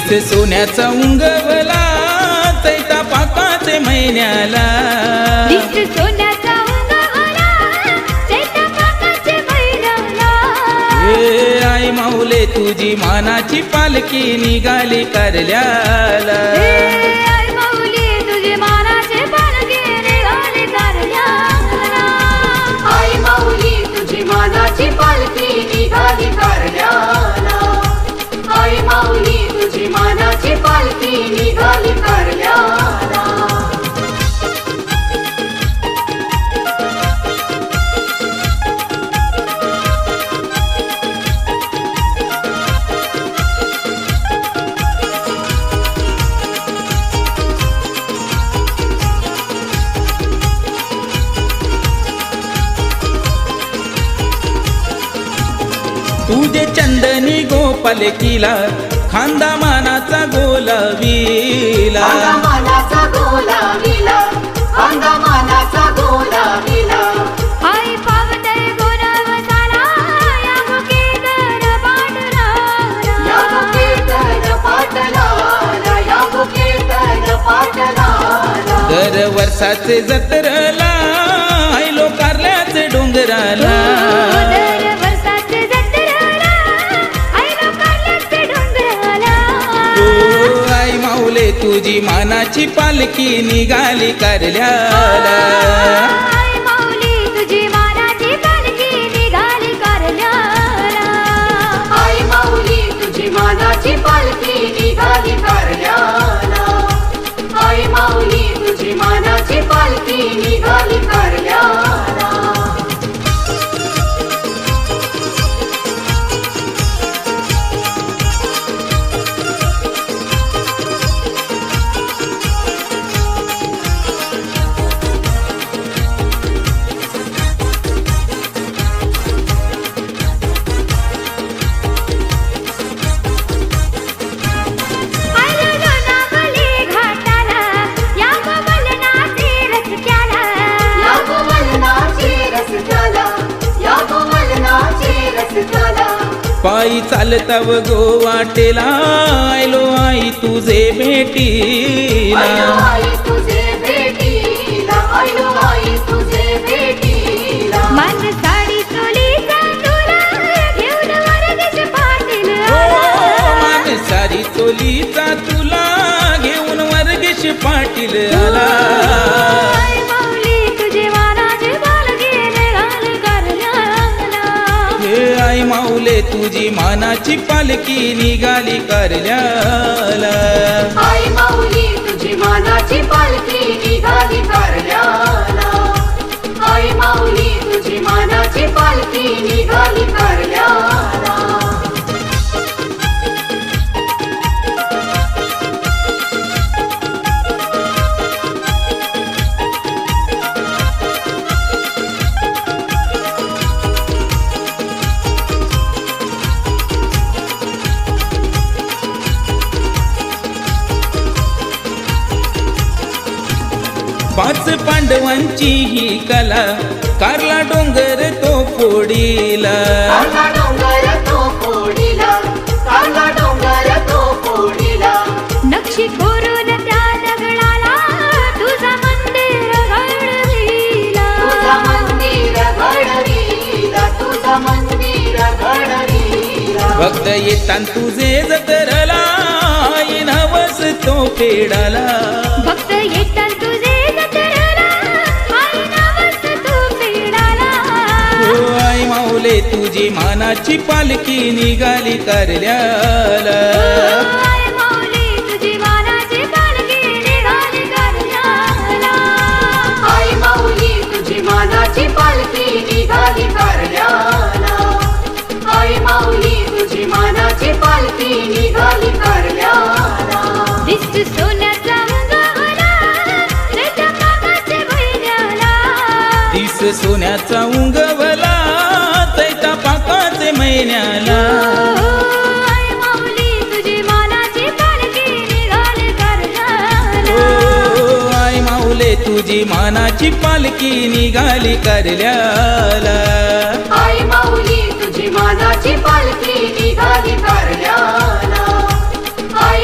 सोन्याचा उंगवला चैता पाकाचे महिन्याला सोन्याचा उंगवला चैता पाकाचे महिन्याला आई माऊले तुझी मानाची पालखी निघाली कारल्याला आई माऊली तुझी मानाची पालखी निघाली कारल्याला आई माऊली तुझी मानाची पालखी निघाली कारल्याला आई माऊली तुझी मानाची पालखी निघाली कारल्याला तुझे चंदनी गोपाल किला खांदा मानाचा गोलाविला मानाचा गोलाविला खांदा मानाचा गोलाविला आई पावते गुणवताला या मुखेतर पाटला या मुखेतर पाटला या मुखेतर पाटला दर वर्षाचे जत्रला आयलो कारल्याचे डोंगराला तुझी मानाची पालखी निघाली कारल्याला आई माऊली तुझी मानाची पालखी निघाली कारल्याला आई माऊली तुझी मानाची पालखी निघाली कारल्याला आई माऊली तुझी मानाची पालखी निघाली कारल्याला पायी चालताव गो वाटेला आयलो आई तुझे भेटीला आई तुझे भेटीला आयलो आई तुझे भेटीला मन साडी चोलीचा तुला घेऊन वर्गेश पाटील मान सारी चोलीचा तुला घेऊन वर्गेश पाटील आला आई माऊली तुझी मानाची पालखी निघाली कारल्याला आई माऊले तुझी मानाची पालखी निघाली कारल्याला आई माऊली तुझी मानाची पालखी निघाली कारल्याला आई माऊली तुझी मानाची पालखी निघाली कारल्याला पाच पांडवांची ही कला कारला डोंगर तो फोडीला कारला डोंगर तो फोडीला कारला डोंगर तो फोडीला नक्षी कोरून त्या दगडाला तुझा मंदिर घडविला तुझा मंदिर घडविला तुझा मंदिर घडविला भक्त येतान तुझे जतरला आई नवस तो पेडाला भक्त येतात तुझे जत्रेला आई नवस तू पेडाला आई माऊले तुझी मानाची पालखी निघाली कारल्याला आई माऊली तुझी मानाची पालखी निघाली कारल्याला आई माऊली तुझी मानाची पालखी निघाली कारल्याला आई माऊली तुझी मानाची पालखी निघाली कारल्याला सोन्याचा उंगवला चैता पाकाचे महिन्याला सोन्याचा उंगवला चैता पाकाचे महिन्याला आई माऊली तुझी मानाची पालखी निघाली कारल्याला आई माऊले तुझी मानाची पालखी निघाली कारल्याला आई माऊली तुझी मानाची पालखी निघाली कारल्याला आई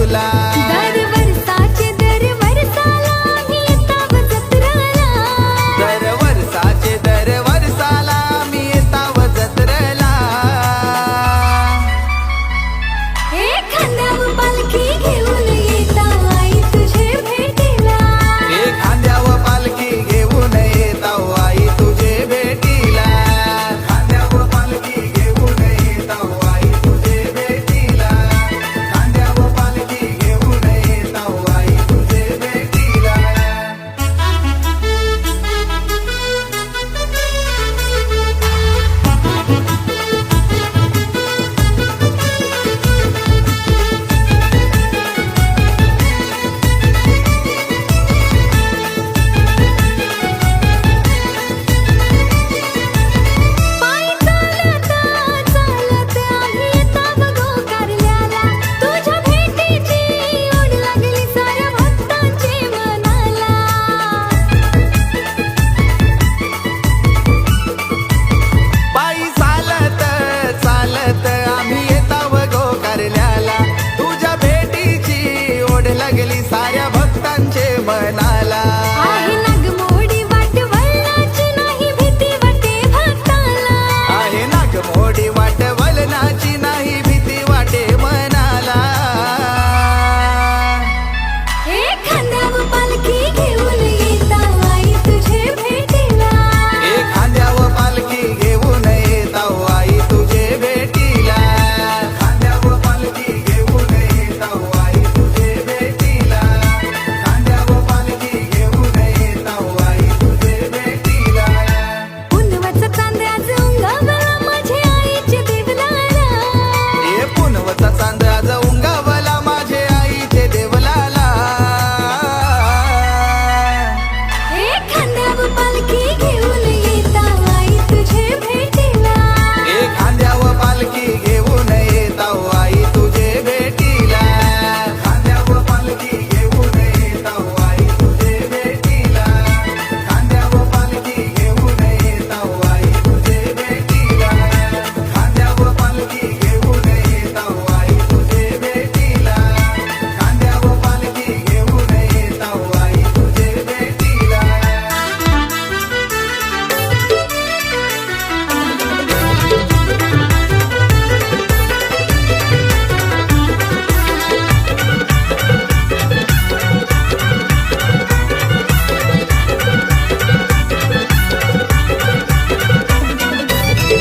तुला दर वर्षाचे दर वर्षाला आम्ही येताव जत्रेला. दर वर्षाला मी येताव जत्रेला हे खांद्यावर पालखी घेऊन येताव आई तुझे भेटीला. खांद्यावर पालखी घेऊन येताव आई तुझे भेटीला. खांद्यावर पालखी घेऊन येताव आई तुझे भेटीला. खांद्यावर पालखी घेऊन येताव आई तुझे भेटीला. पायी चालत चालत आम्ही येताव गोकारल्याला. तुझ्या भेटीची ओढ लागली साऱ्या भक्तांची मनाला. पायी चालत चालत आम्ही येताव गोकारल्याला. तुझ्या भेटीची ओढ लागली साऱ्या भक्तांचे मनाला. आहे नागमोडी वाट वळणाची नाही भीती वाटे भक्ताला. आहे नागमोडी वाट वलनाची नाही भीती वाटे मनाला. हे खांद्यावर पालखी घेऊन येताव आई तुझे भेटीला. खांद्यावर पालखी घेऊन येताव आई तुझे भेटीला. खांद्यावर पालखी घेऊन येताव आई तुझे भेटीला. खांद्यावर पालखी घेऊन येताव आई तुझे भेटीला. पुनवचा चांदण्याच उंगावला माझे आईचे देवलाला. हे पुनवचा चांद आज उंगावला माझे आईचे देवलाला. हे खांद्यावर पालखी घेऊन येताव आई तुझे भेटीला. खांद्यावर पालखी घेऊन येताव आई तुझे भेटीला. खांद्यावर पालखी घेऊन येताव आई तुझे भेटीला. खांद्यावर पालखी घेऊन येताव आई तुझे भेटीला. खांद्यावर पालखी घेऊन येताव आई तुझे भेटीला. खांद्यावर पालखी घेऊन येताव आई तुझे भेटीला.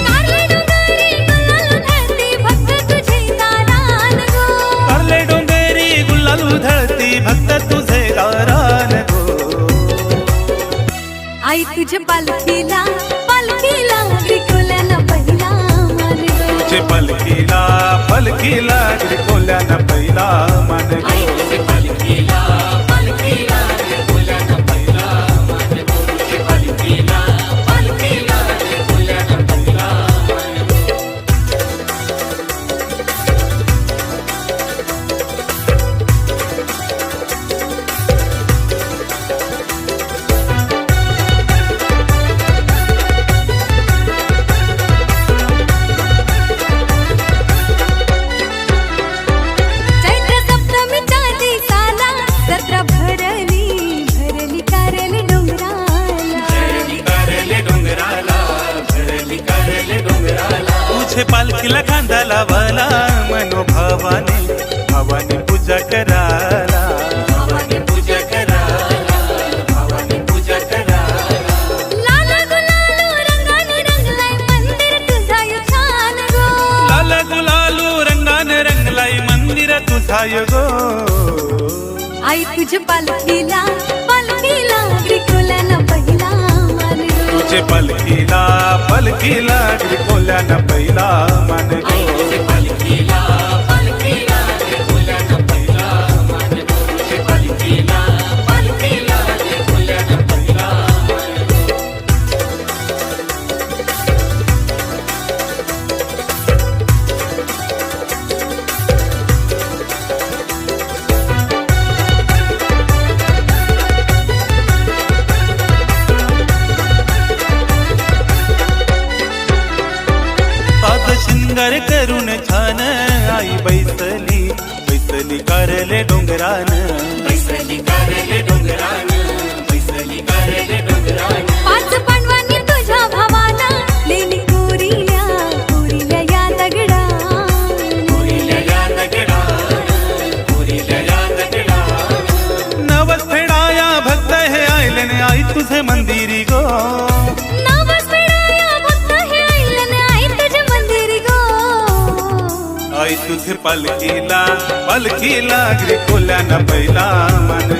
कारले डोंगरी गुलाल धरती भक्त तुझे दारान गो. कारले डोंगरी गुलालू धरती भक्त तुझे गारान गो. आई तुझ्या पालखीला पालखीला विठोल्यानं पहिला मान गो. तुझे पलकीला पलकीला गिरकोल्यानं पहिला मान गो. चैत्र सप्तमीच्या दिवसाला जत्रा भरली भरली कारले डोंगराला. तुझे पालखीला खांदा लावाला मनोभावाने भावाने पूजा कराला. लाल गुलाल रंगाने रंगलाय मंदिर तुझा यो छान गो. लाल गुलालू रंगाने रंगलाई मंदिर तुझा य गो. आई तुझ्या पालखीला पालखीला विठोल्यानं पहिला मान गो. तुझे पलकीला पलकीला गिरकोल्यानं पहिला मान गो. शृंगार करून छान आई बाई बैसली करले डोंगरान, बैसली करले डोंगरान. पाच पांडवांनी तुझ्या भावाला लेली कोरिल्या कोरिल्या या दगडा कोरिल्या या दगडान, कोरिल्या या दगडान. नवस फेडाया भक्त हे आयले ने आई तुझे मंदिरी गो. नवस फेडाया भक्त हे आईलन आई तुझे मंदिरी गो. आई तुझे पालखीला पालखीला गिरी कोल्या न पहिला मान